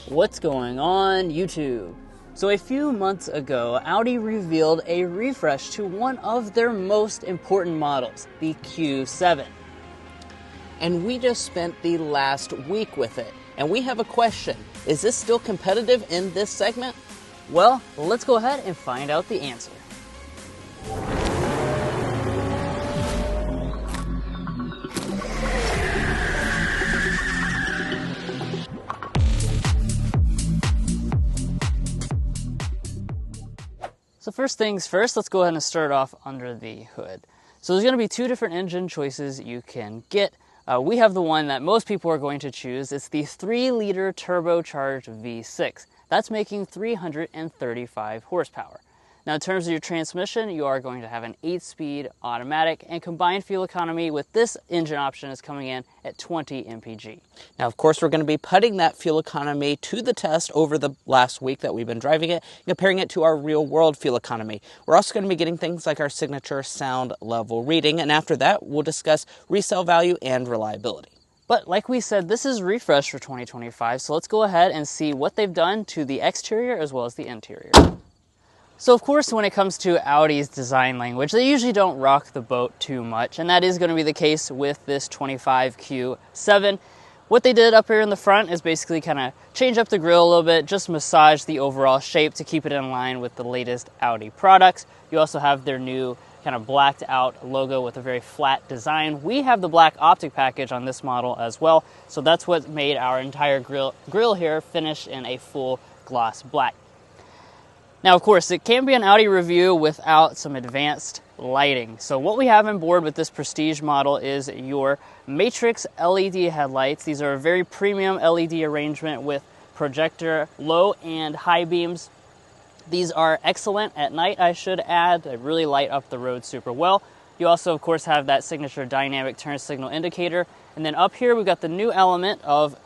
What's going on, YouTube? So a few months ago, Audi revealed a refresh to one of their most important models, the Q7. And we just spent the last week with it. And we have a question. Is this still competitive in this segment? Well, let's go ahead and find out the answer. So first things first, let's go ahead and start off under the hood. So there's going to be two different engine choices you can get. We have the one that most people are going to choose. It's the 3-liter turbocharged V6. That's making 335 horsepower. Now in terms of your transmission, you are going to have an 8-speed automatic, and combined fuel economy with this engine option is coming in at 20 mpg. Now, of course, we're going to be putting that fuel economy to the test over the last week that we've been driving it, comparing it to our real-world fuel economy. We're also going to be getting things like our signature sound level reading, and after that, we'll discuss resale value and reliability. But like we said, this is refresh for 2025, so let's go ahead and see what they've done to the exterior as well as the interior. So of course, when it comes to Audi's design language, they usually don't rock the boat too much, and that is going to be the case with this 25 Q7. What they did up here in the front is basically kind of change up the grille a little bit, just massage the overall shape to keep it in line with the latest Audi products. You also have their new kind of blacked out logo with a very flat design. We have the black optic package on this model as well, so that's what made our entire grille here finish in a full gloss black. Now, of course, it can be an Audi review without some advanced lighting. So what we have on board with this Prestige model is your Matrix LED headlights. These are a very premium LED arrangement with projector low and high beams. These are excellent at night, I should add. They really light up the road super well. You also, of course, have that signature dynamic turn signal indicator. And then up here, we've got the new element of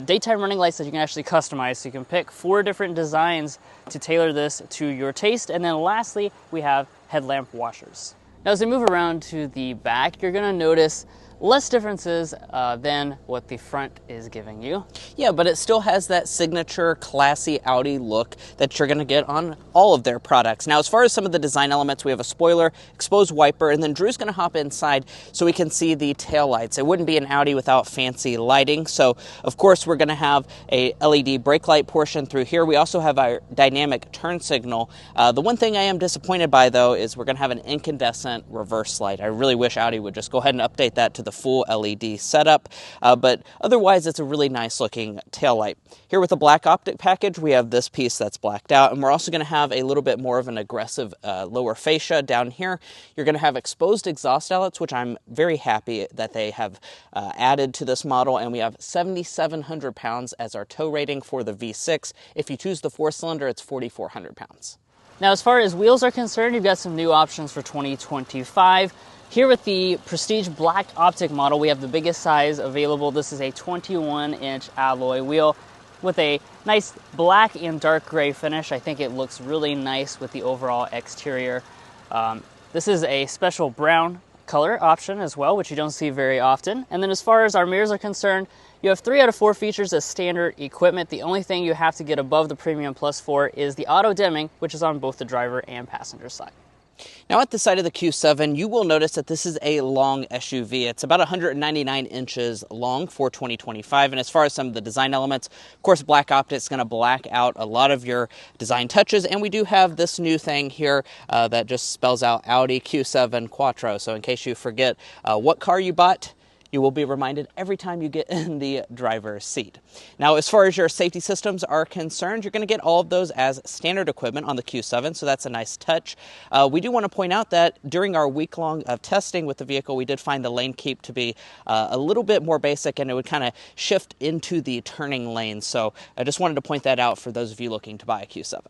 daytime running lights that you can actually customize. So you can pick 4 different designs to tailor this to your taste. And then lastly, we have headlamp washers. Now, as we move around to the back, you're going to notice less differences than what the front is giving you. Yeah, but it still has that signature classy Audi look that you're going to get on all of their products. Now, as far as some of the design elements, we have a spoiler, exposed wiper, and then Drew's going to hop inside so we can see the taillights. It wouldn't be an Audi without fancy lighting. So, of course, we're going to have a LED brake light portion through here. We also have our dynamic turn signal. The one thing I am disappointed by, though, is we're going to have an incandescent reverse light. I really wish Audi would just go ahead and update that to the full LED setup, but otherwise it's a really nice looking taillight. Here with the black optic package, we have this piece that's blacked out, and we're also going to have a little bit more of an aggressive lower fascia down here. You're going to have exposed exhaust outlets, which I'm very happy that they have added to this model, and we have 7,700 pounds as our tow rating for the V6. If you choose the 4-cylinder, it's 4,400 pounds. Now, as far as wheels are concerned, you've got some new options for 2025. Here with the Prestige Black Optic model, we have the biggest size available. This is a 21-inch alloy wheel with a nice black and dark gray finish. I think it looks really nice with the overall exterior. This is a special brown color option as well, which you don't see very often. And then as far as our mirrors are concerned, you have 3 out of 4 features as standard equipment. The only thing you have to get above the Premium Plus 4 is the auto dimming, which is on both the driver and passenger side. Now at the side of the Q7, you will notice that this is a long SUV. It's about 199 inches long for 2025. And as far as some of the design elements, of course, black optics is going to black out a lot of your design touches. And we do have this new thing here that just spells out Audi Q7 Quattro. So in case you forget what car you bought, you will be reminded every time you get in the driver's seat. Now, as far as your safety systems are concerned, you're going to get all of those as standard equipment on the Q7, so that's a nice touch. We do want to point out that during our week-long of testing with the vehicle, we did find the lane keep to be a little bit more basic, and it would kind of shift into the turning lane. So I just wanted to point that out for those of you looking to buy a Q7.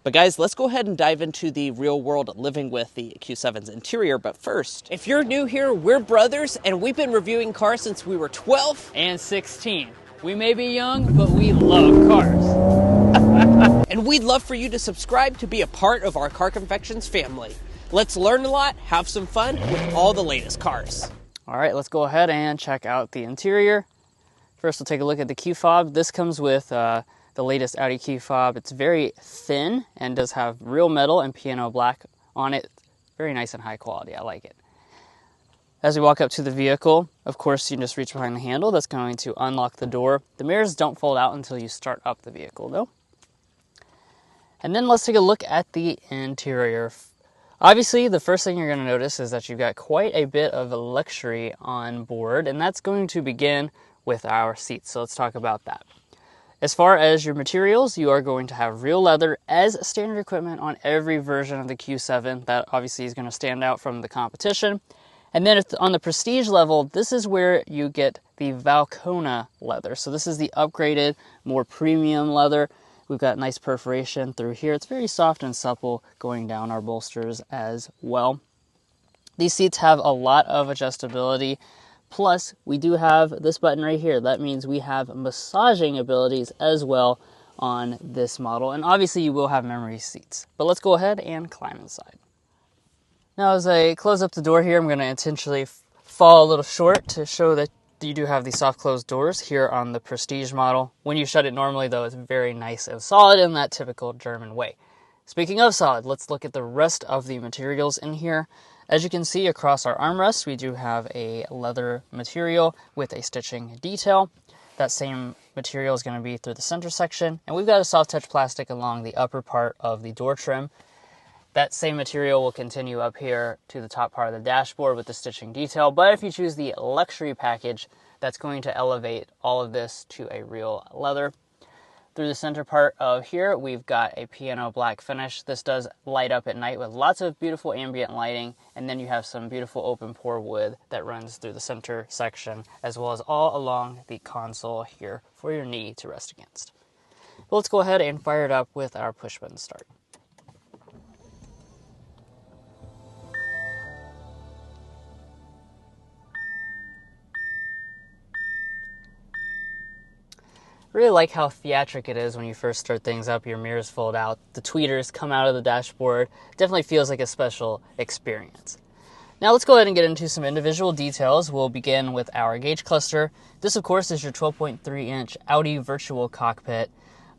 But guys, let's go ahead and dive into the real world living with the Q7's interior. But first, if you're new here, we're brothers, and we've been reviewing cars since we were 12 and 16. We may be young, but we love cars. And we'd love for you to subscribe to be a part of our Car Confections family. Let's learn a lot, have some fun with all the latest cars. All right, let's go ahead and check out the interior. First, we'll take a look at the key fob. This comes with the latest Audi key fob. It's very thin and does have real metal and piano black on it. Very nice and high quality. I like it. As we walk up to the vehicle, of course, you can just reach behind the handle. That's going to unlock the door. The mirrors don't fold out until you start up the vehicle, though. And then let's take a look at the interior. Obviously, the first thing you're going to notice is that you've got quite a bit of luxury on board, and that's going to begin with our seats. So let's talk about that. As far as your materials, you are going to have real leather as standard equipment on every version of the Q7. That obviously is going to stand out from the competition. And then on the prestige level, this is where you get the Valcona leather. So this is the upgraded, more premium leather. We've got nice perforation through here. It's very soft and supple going down our bolsters as well. These seats have a lot of adjustability. Plus, we do have this button right here. That means we have massaging abilities as well on this model. And obviously you will have memory seats. But let's go ahead and climb inside. Now, as I close up the door here, I'm going to intentionally fall a little short to show that you do have these soft closed doors here on the Prestige model. When you shut it normally, though, it's very nice and solid in that typical German way. Speaking of solid, let's look at the rest of the materials in here. As you can see across our armrests, we do have a leather material with a stitching detail. That same material is going to be through the center section, and we've got a soft touch plastic along the upper part of the door trim. That same material will continue up here to the top part of the dashboard with the stitching detail, but if you choose the luxury package, that's going to elevate all of this to a real leather. Through the center part of here, we've got a piano black finish. This does light up at night with lots of beautiful ambient lighting, and then you have some beautiful open pore wood that runs through the center section, as well as all along the console here for your knee to rest against. But let's go ahead and fire it up with our push button start. Really like how theatric it is when you first start things up. Your mirrors fold out, the tweeters come out of the dashboard. Definitely feels like a special experience. Now let's go ahead and get into some individual details. We'll begin with our gauge cluster. This, of course, is your 12.3-inch Audi virtual cockpit.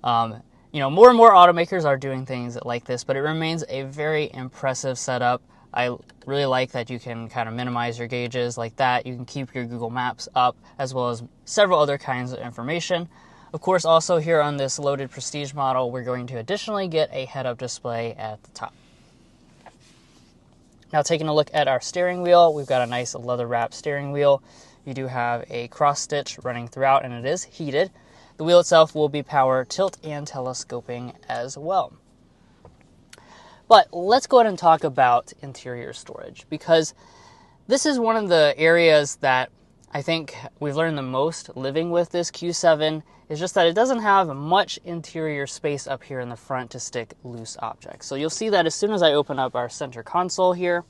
More and more automakers are doing things like this, but it remains a very impressive setup. I really like that you can kind of minimize your gauges like that. You can keep your Google Maps up, as well as several other kinds of information. Of course, also here on this loaded Prestige model, we're going to additionally get a head-up display at the top. Now, taking a look at our steering wheel, we've got a nice leather-wrapped steering wheel. You do have a cross stitch running throughout, and it is heated. The wheel itself will be power tilt and telescoping as well. But let's go ahead and talk about interior storage, because this is one of the areas that I think we've learned the most living with this Q7, is just that it doesn't have much interior space up here in the front to stick loose objects. So you'll see that as soon as I open up our center console here,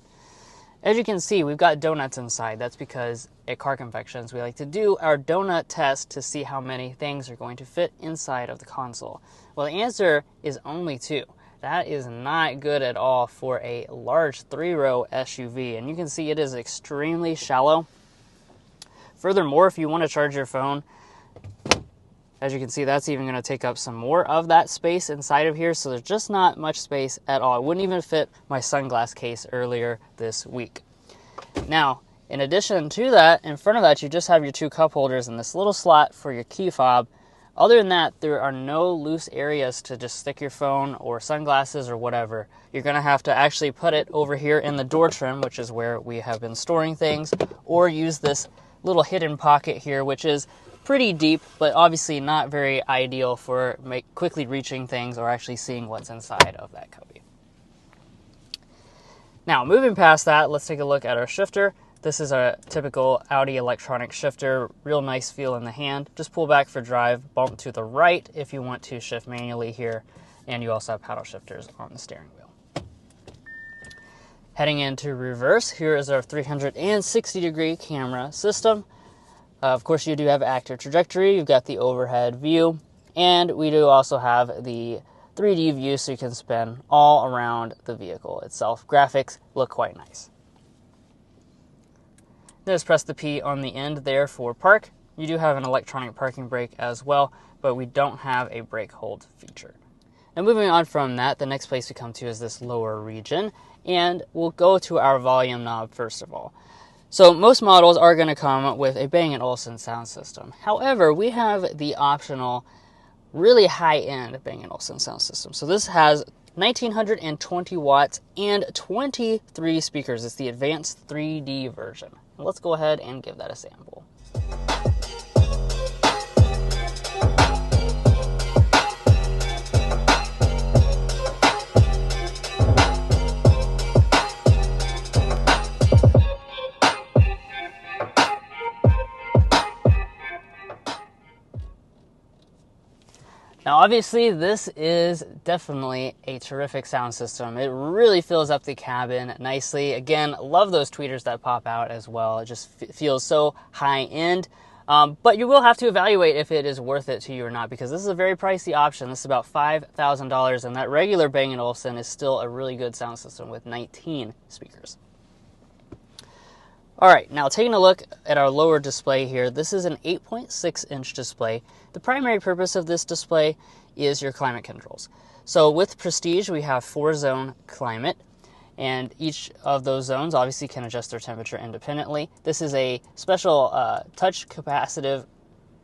as you can see, we've got donuts inside. That's because at Car Confections, we like to do our donut test to see how many things are going to fit inside of the console. Well, the answer is only 2. That is not good at all for a large 3-row SUV, and you can see it is extremely shallow. Furthermore, if you want to charge your phone, as you can see, that's even going to take up some more of that space inside of here, so there's just not much space at all. It wouldn't even fit my sunglass case earlier this week. Now, in addition to that, in front of that, you just have your 2 cup holders and this little slot for your key fob. Other than that, there are no loose areas to just stick your phone or sunglasses or whatever. You're going to have to actually put it over here in the door trim, which is where we have been storing things, or use this little hidden pocket here, which is pretty deep, but obviously not very ideal for quickly reaching things or actually seeing what's inside of that cubby. Now, moving past that, let's take a look at our shifter. This is a typical Audi electronic shifter, real nice feel in the hand. Just pull back for drive, bump to the right if you want to shift manually here, and you also have paddle shifters on the steering wheel. Heading into reverse, here is our 360-degree camera system. Of course, you do have active trajectory, you've got the overhead view, and we do also have the 3D view so you can spin all around the vehicle itself. Graphics look quite nice. Just press the P on the end there for park. You do have an electronic parking brake as well, but we don't have a brake hold feature. Now moving on from that, the next place we come to is this lower region, and we'll go to our volume knob first of all. So most models are going to come with a Bang & Olufsen sound system. However, we have the optional, really high-end Bang & Olufsen sound system. So this has 1920 watts and 23 speakers. It's the advanced 3D version. Let's go ahead and give that a sample. Now obviously this is definitely a terrific sound system. It really fills up the cabin nicely. Again, love those tweeters that pop out as well. It just feels so high end. But you will have to evaluate if it is worth it to you or not, because this is a very pricey option. This is about $5,000, and that regular Bang & Olufsen is still a really good sound system with 19 speakers. All right, now taking a look at our lower display here, this is an 8.6-inch display. The primary purpose of this display is your climate controls. So with Prestige, we have 4-zone climate, and each of those zones obviously can adjust their temperature independently. This is a special touch capacitive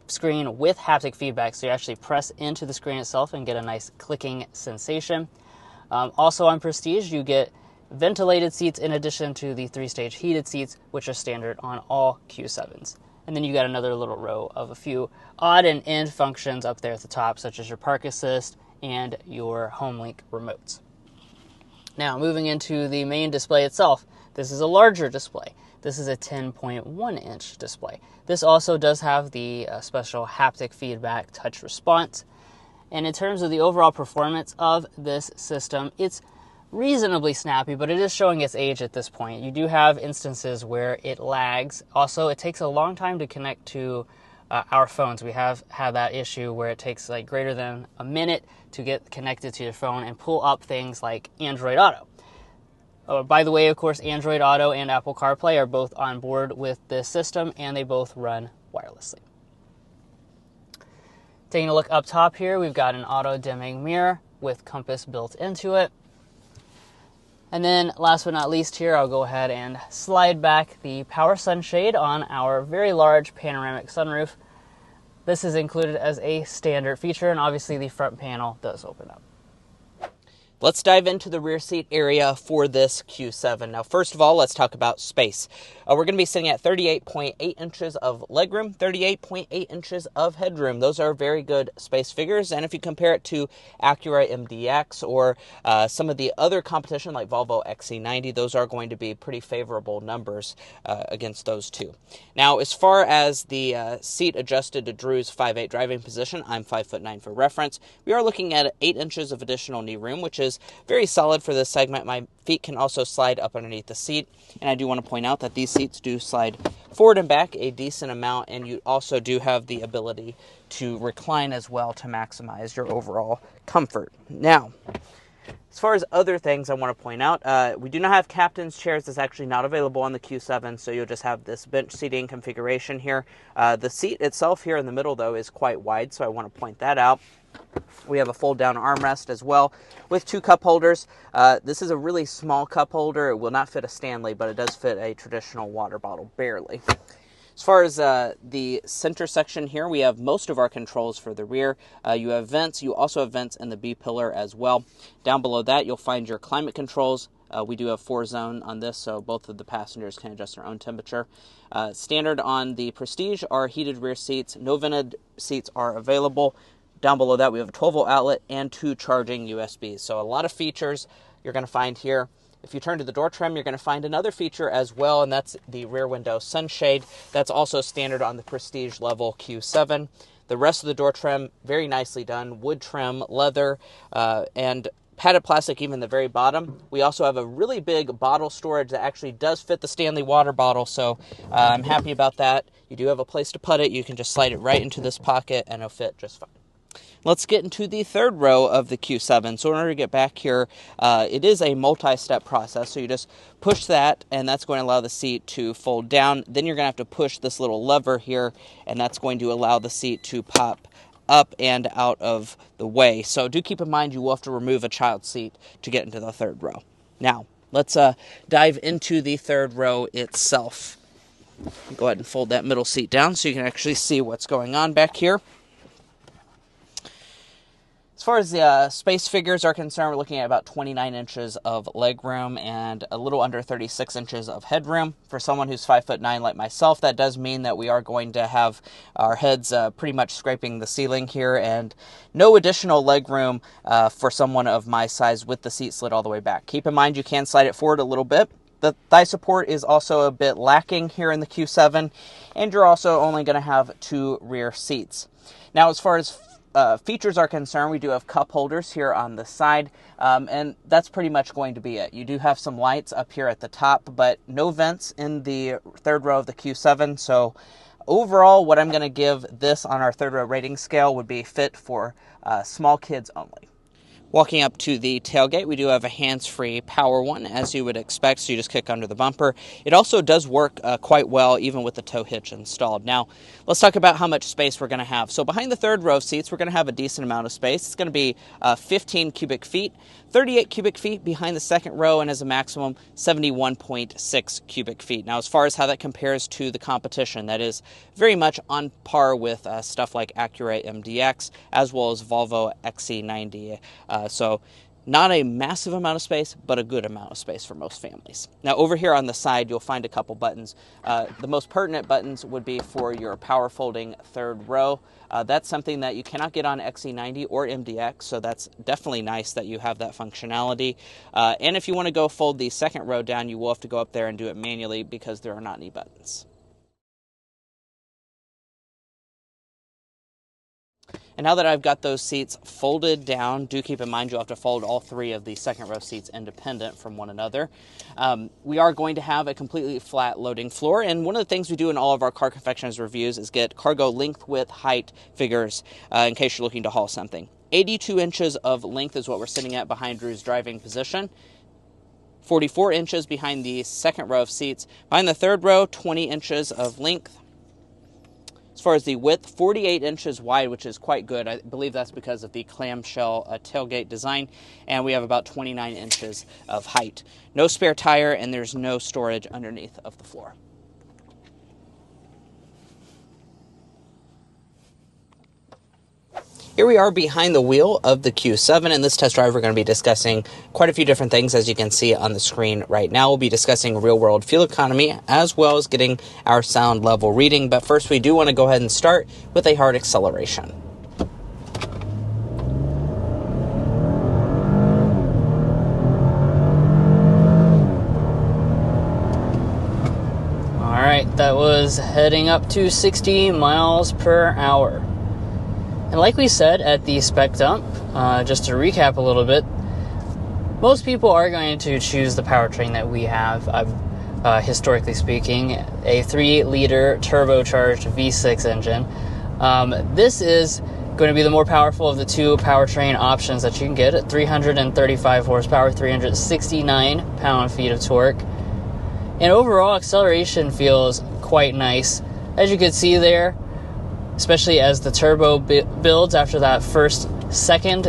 screen with haptic feedback, so you actually press into the screen itself and get a nice clicking sensation. Also on Prestige, you get ventilated seats in addition to the 3-stage heated seats, which are standard on all Q7s. And then you got another little row of a few odd and end functions up there at the top, such as your park assist and your HomeLink remotes. Now, moving into the main display itself, this is a larger display. This is a 10.1-inch display. This also does have the special haptic feedback touch response. And in terms of the overall performance of this system, it's reasonably snappy, but it is showing its age at this point. You do have instances where it lags. Also, it takes a long time to connect to our phones. We have had that issue where it takes like greater than a minute to get connected to your phone and pull up things like Android Auto. By the way, of course, Android Auto and Apple CarPlay are both on board with this system, and they both run wirelessly. Taking a look up top here, we've got an auto-dimming mirror with compass built into it. And then last but not least here, I'll go ahead and slide back the power sunshade on our very large panoramic sunroof. This is included as a standard feature, and obviously the front panel does open up. Let's dive into the rear seat area for this Q7. Now, first of all, let's talk about space. We're going to be sitting at 38.8 inches of legroom, 38.8 inches of headroom. Those are very good space figures, and if you compare it to Acura MDX or some of the other competition like Volvo XC90, those are going to be pretty favorable numbers against those two. Now, as far as the seat adjusted to Drew's 5'8" driving position, I'm 5'9" for reference, we are looking at 8 inches of additional knee room, which is very solid for this segment. My feet can also slide up underneath the seat, and I do want to point out that these seats do slide forward and back a decent amount, and you also do have the ability to recline as well to maximize your overall comfort. Now, as far as other things I want to point out, we do not have captain's chairs. That's actually not available on the Q7, so you'll just have this bench seating configuration here. The seat itself here in the middle, though, is quite wide, so I want to point that out. We have a fold-down armrest as well with 2 cup holders. This is a really small cup holder. It will not fit a Stanley, but it does fit a traditional water bottle, barely. As far as the center section here, we have most of our controls for the rear. You have vents. You also have vents in the B-pillar as well. Down below that, you'll find your climate controls. We do have 4-zone on this, so both of the passengers can adjust their own temperature. Standard on the Prestige are heated rear seats. No vented seats are available. Down below that, we have a 12-volt outlet and 2 charging USBs. So a lot of features you're going to find here. If you turn to the door trim, you're going to find another feature as well, and that's the rear window sunshade. That's also standard on the Prestige level Q7. The rest of the door trim, very nicely done. Wood trim, leather, and padded plastic even the very bottom. We also have a really big bottle storage that actually does fit the Stanley water bottle, so I'm happy about that. You do have a place to put it. You can just slide it right into this pocket, and it'll fit just fine. Let's get into the third row of the Q7. So in order to get back here, it is a multi-step process. So you just push that, and that's going to allow the seat to fold down. Then you're going to have to push this little lever here, and that's going to allow the seat to pop up and out of the way. So do keep in mind you will have to remove a child seat to get into the third row. Now, let's dive into the third row itself. Go ahead and fold that middle seat down so you can actually see what's going on back here. As far as the space figures are concerned, we're looking at about 29 inches of legroom and a little under 36 inches of headroom. For someone who's 5'9" like myself, that does mean that we are going to have our heads pretty much scraping the ceiling here, and no additional legroom for someone of my size with the seat slid all the way back. Keep in mind you can slide it forward a little bit. The thigh support is also a bit lacking here in the Q7, and you're also only going to have 2 rear seats. Now, as far as features are concerned, we do have cup holders here on the side, and that's pretty much going to be it. You do have some lights up here at the top, but no vents in the third row of the Q7. So overall, what I'm going to give this on our third row rating scale would be fit for small kids only. Walking up to the tailgate, we do have a hands-free power one, as you would expect, so you just kick under the bumper. It also does work quite well, even with the tow hitch installed. Now, let's talk about how much space we're going to have. So behind the third row of seats, we're going to have a decent amount of space. It's going to be 15 cubic feet, 38 cubic feet behind the second row, and as a maximum, 71.6 cubic feet. Now, as far as how that compares to the competition, that is very much on par with stuff like Acura MDX, as well as Volvo XC90. So not a massive amount of space, but a good amount of space for most families. Now, over here on the side, you'll find a couple buttons. The most pertinent buttons would be for your power folding third row. That's something that you cannot get on XC90 or MDX, so that's definitely nice that you have that functionality. And if you want to go fold the second row down, you will have to go up there and do it manually because there are not any buttons. And now that I've got those seats folded down, do keep in mind you'll have to fold all 3 of the second row seats independent from one another. We are going to have a completely flat loading floor, and one of the things we do in all of our car confectioners reviews is get cargo length, width, height figures in case you're looking to haul something. 82 inches of length is what we're sitting at behind Drew's driving position. 44 inches behind the second row of seats. Behind the third row, 20 inches of length. As far as the width, 48 inches wide, which is quite good. I believe that's because of the clamshell tailgate design. And we have about 29 inches of height. No spare tire, and there's no storage underneath of the floor. Here we are behind the wheel of the Q7. In this test drive, we're going to be discussing quite a few different things, as you can see on the screen right now. We'll be discussing real-world fuel economy, as well as getting our sound level reading. But first, we do want to go ahead and start with a hard acceleration. All right, that was heading up to 60 miles per hour. And like we said at the spec dump, just to recap a little bit, most people are going to choose the powertrain that we have, historically speaking, a 3-liter turbocharged V6 engine. This is going to be the more powerful of the 2 powertrain options that you can get at 335 horsepower, 369 pound-feet of torque. And overall, acceleration feels quite nice. As you can see there, especially as the turbo builds after that first second,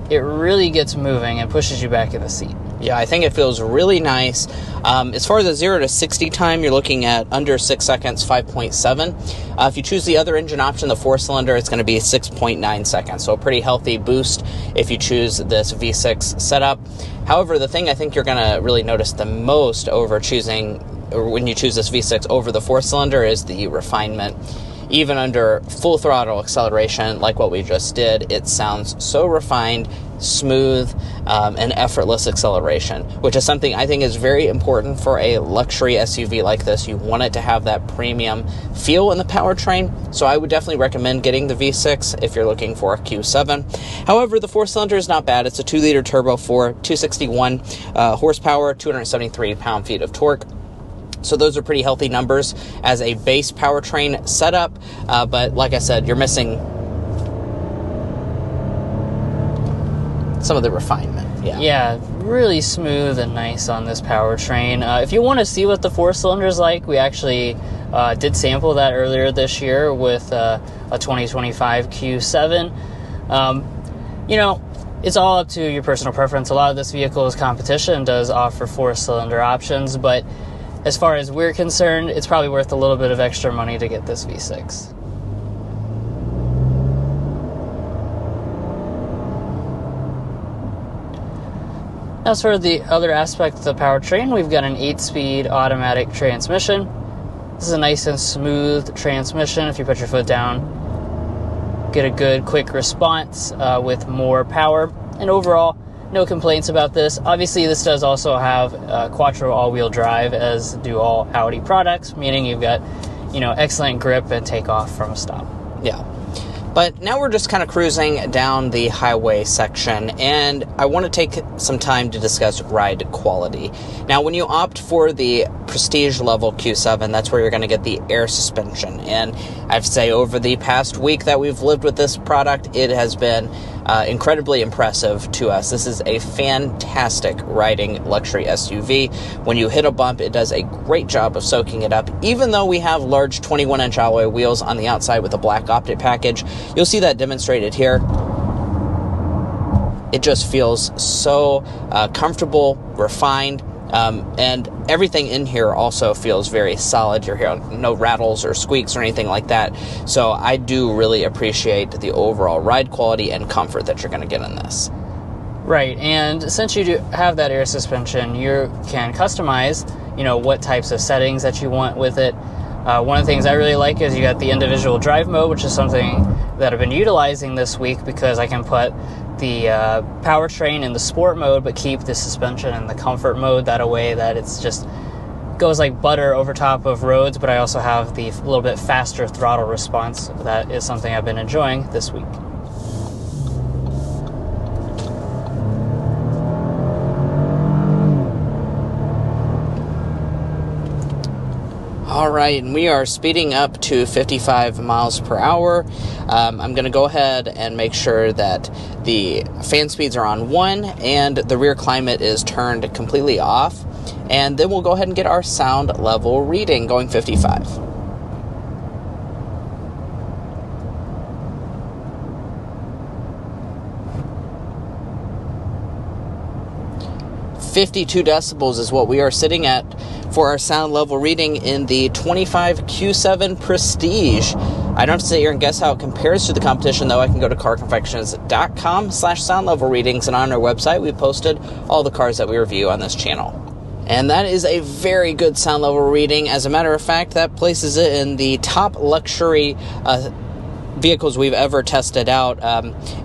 it really gets moving and pushes you back in the seat. Yeah, I think it feels really nice. As far as the 0 to 60 time, you're looking at under 6 seconds, 5.7. If you choose the other engine option, the 4-cylinder, it's going to be 6.9 seconds. So a pretty healthy boost if you choose this V6 setup. However, the thing I think you're going to really notice the most over choosing, or when you choose this V6 over the 4-cylinder, is the refinement. Even under full throttle acceleration, like what we just did, it sounds so refined, smooth, and effortless acceleration, which is something I think is very important for a luxury SUV like this. You want it to have that premium feel in the powertrain, so I would definitely recommend getting the V6 if you're looking for a Q7. However, the 4-cylinder is not bad. It's a 2-liter turbo for 261 horsepower, 273 pound-feet of torque. So those are pretty healthy numbers as a base powertrain setup, but like I said, you're missing some of the refinement. Yeah, really smooth and nice on this powertrain. If you want to see what the 4-cylinder is like, we actually did sample that earlier this year with a 2025 Q7. It's all up to your personal preference. A lot of this vehicle's competition does offer 4-cylinder options, but as far as we're concerned, it's probably worth a little bit of extra money to get this V6. As for the other aspect of the powertrain, we've got an 8-speed automatic transmission. This is a nice and smooth transmission. If you put your foot down, get a good quick response with more power. And overall, no complaints about this. Obviously, this does also have quattro all-wheel drive, as do all Audi products, meaning you've got, excellent grip and takeoff from a stop. Yeah. But now we're just kind of cruising down the highway section, and I want to take some time to discuss ride quality. Now, when you opt for the Prestige level Q7, that's where you're going to get the air suspension. And I have to say, over the past week that we've lived with this product, it has been incredibly impressive to us. This is a fantastic riding luxury SUV. When you hit a bump, it does a great job of soaking it up. Even though we have large 21-inch alloy wheels on the outside with a black optic package, you'll see that demonstrated here. It just feels so comfortable, refined, and everything in here also feels very solid. You're hearing no rattles or squeaks or anything like that. So I do really appreciate the overall ride quality and comfort that you're going to get in this. Right, and since you do have that air suspension, you can customize, what types of settings that you want with it. One of the things I really like is you got the individual drive mode, which is something that I've been utilizing this week because I can put the powertrain in the sport mode but keep the suspension in the comfort mode, that a way that it's just goes like butter over top of roads, but I also have the little bit faster throttle response. That is something I've been enjoying this week. All right, and we are speeding up to 55 miles per hour. I'm going to go ahead and make sure that the fan speeds are on 1 and the rear climate is turned completely off. And then we'll go ahead and get our sound level reading going 55. 52 decibels is what we are sitting at for our sound level reading in the 25 Q7 Prestige. I don't have to sit here and guess how it compares to the competition, though. I can go to carconfections.com/sound level readings, and on our website we posted all the cars that we review on this channel. And that is a very good sound level reading. As a matter of fact, that places it in the top luxury vehicles we've ever tested out.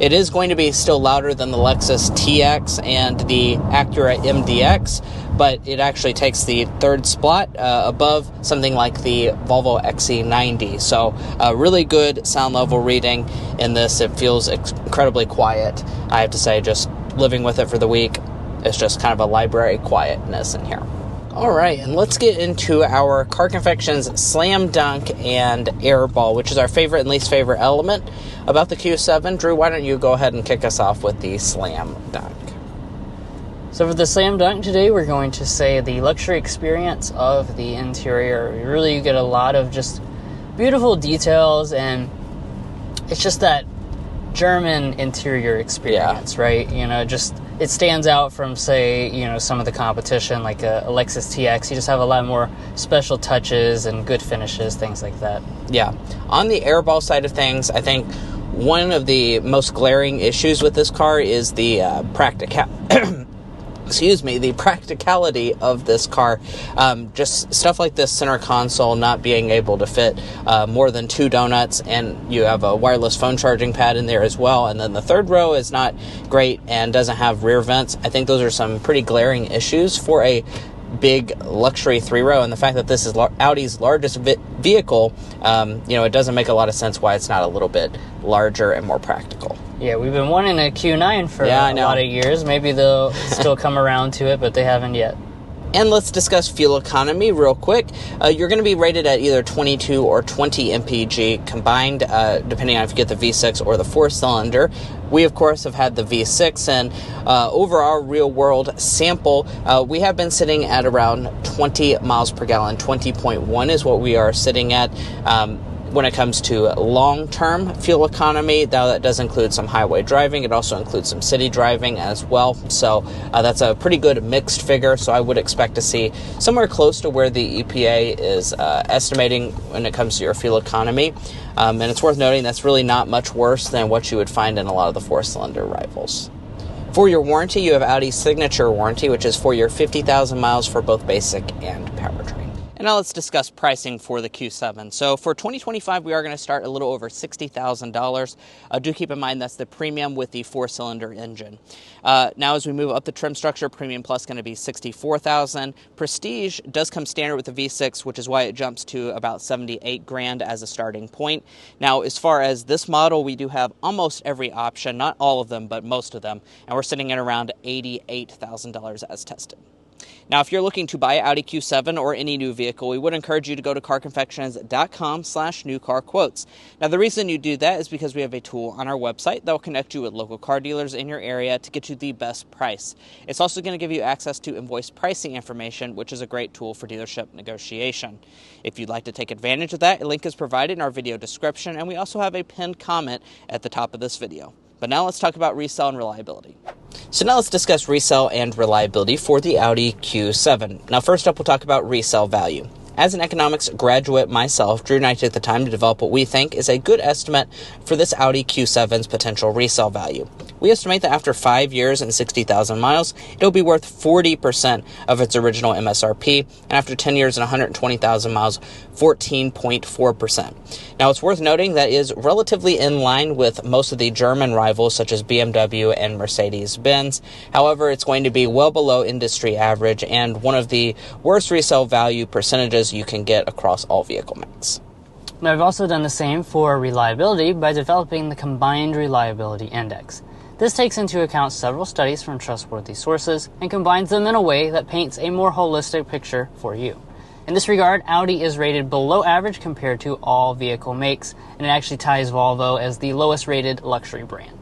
It is going to be still louder than the Lexus TX and the Acura MDX, but it actually takes the third spot above something like the Volvo XC90. So a really good sound level reading in this. It feels incredibly quiet. I have to say, just living with it for the week, it's just kind of a library quietness in here. All right, and let's get into our Car Confections Slam Dunk and Airball, which is our favorite and least favorite element about the Q7. Drew, why don't you go ahead and kick us off with the Slam Dunk? So for the Slam Dunk today, we're going to say the luxury experience of the interior. Really, you get a lot of just beautiful details, and it's just that German interior experience, right? Just it stands out from, say, some of the competition, like a Lexus TX. You just have a lot more special touches and good finishes, things like that. Yeah. On the Airball side of things, I think one of the most glaring issues with this car is the the practicality of this car. Just stuff like this center console not being able to fit more than 2 donuts, and you have a wireless phone charging pad in there as well, and then the third row is not great and doesn't have rear vents. I think those are some pretty glaring issues for a big luxury 3-row, and the fact that this is Audi's largest vehicle, it doesn't make a lot of sense why it's not a little bit larger and more practical. Yeah, we've been wanting a Q9 for a lot of years. Maybe they'll still come around to it, but they haven't yet. And let's discuss fuel economy real quick. You're going to be rated at either 22 or 20 mpg combined, depending on if you get the V6 or the 4-cylinder. We, of course, have had the V6, and over our real-world sample, we have been sitting at around 20 miles per gallon. 20.1 is what we are sitting at. When it comes to long-term fuel economy, now that does include some highway driving. It also includes some city driving as well. So that's a pretty good mixed figure. So I would expect to see somewhere close to where the EPA is estimating when it comes to your fuel economy. And it's worth noting that's really not much worse than what you would find in a lot of the four-cylinder rivals. For your warranty, you have Audi's Signature Warranty, which is for your 50,000 miles for both basic and powertrain. And now let's discuss pricing for the Q7. So for 2025, we are going to start a little over $60,000. Do keep in mind that's the premium with the four-cylinder engine. Now, as we move up the trim structure, Premium Plus is going to be $64,000. Prestige does come standard with the V6, which is why it jumps to about $78,000 as a starting point. Now, as far as this model, we do have almost every option, not all of them, but most of them, and we're sitting at around $88,000 as tested. Now, if you're looking to buy Audi Q7 or any new vehicle, we would encourage you to go to carconfections.com/newcarquotes. Now, the reason you do that is because we have a tool on our website that will connect you with local car dealers in your area to get you the best price. It's also going to give you access to invoice pricing information, which is a great tool for dealership negotiation. If you'd like to take advantage of that, a link is provided in our video description, and we also have a pinned comment at the top of this video. But now let's talk about resale and reliability. So now let's discuss resale and reliability for the Audi Q7. Now first up, we'll talk about resale value. As an economics graduate myself, Drew and I took the time to develop what we think is a good estimate for this Audi Q7's potential resale value. We estimate that after 5 years and 60,000 miles, it'll be worth 40% of its original MSRP, and after 10 years and 120,000 miles, 14.4%. Now, it's worth noting that is relatively in line with most of the German rivals, such as BMW and Mercedes-Benz. However, it's going to be well below industry average and one of the worst resale value percentages you can get across all vehicle makes. Now, we've also done the same for reliability by developing the Combined Reliability Index. This takes into account several studies from trustworthy sources and combines them in a way that paints a more holistic picture for you. In this regard, Audi is rated below average compared to all vehicle makes, and it actually ties Volvo as the lowest rated luxury brand.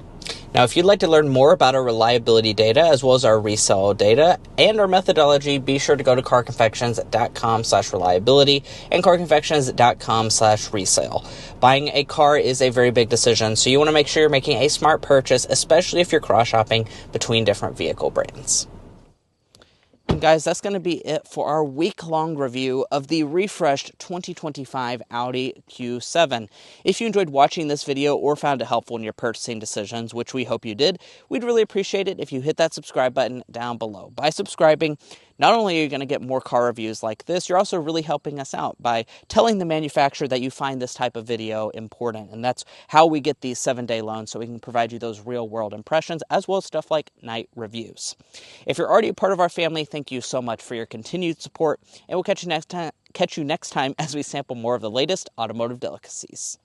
Now, if you'd like to learn more about our reliability data, as well as our resale data and our methodology, be sure to go to carconfections.com/reliability and carconfections.com/resale. Buying a car is a very big decision, so you want to make sure you're making a smart purchase, especially if you're cross-shopping between different vehicle brands. And guys, that's going to be it for our week-long review of the refreshed 2025 Audi Q7. If you enjoyed watching this video or found it helpful in your purchasing decisions, which we hope you did, we'd really appreciate it if you hit that subscribe button down below. By subscribing, not only are you going to get more car reviews like this, you're also really helping us out by telling the manufacturer that you find this type of video important. And that's how we get these 7-day loans, so we can provide you those real-world impressions, as well as stuff like night reviews. If you're already a part of our family, thank you so much for your continued support, and we'll catch you next time as we sample more of the latest automotive delicacies.